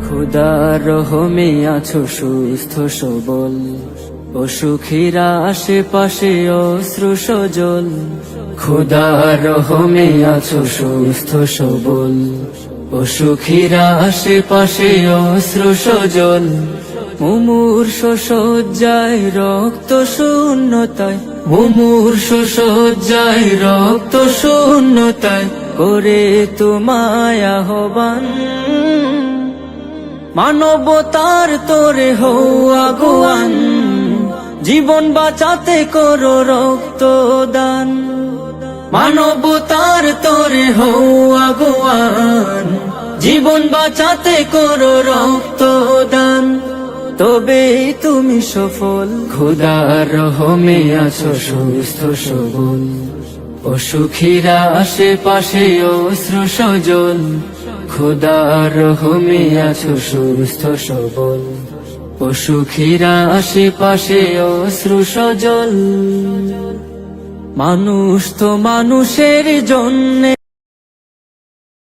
খোদার রহমে আছো সুস্থ সবল, অসুখীরা আশেপাশে অশ্রু সজল। খোদার রহমে আছো সুস্থ সবল, অসুখীরা আশেপাশে অশ্রু সজল। মুমূর্ষ শয্যায় রক্ত শূন্যতায়, মুমূর্ষ শয্যায় রক্ত শূন্যতায় করে তোমায় আহ্বান। মানবতার তোরে হও আগুয়ান, জীবন বাঁচাতে করো রক্তদান। মানবতার তোরে হও আগুয়ান, জীবন বাঁচাতে করো রক্তদান। তবে তুমি সফল, খোদার রহমে আছো সুস্থ সবল, অসুখীরা আশেপাশে অশ্রু সজল। খোদার রহমে আছো সুস্থ সবল, অসুখীরা আশেপাশে অশ্রু সজল। মানুষ তো মানুষের জন্যে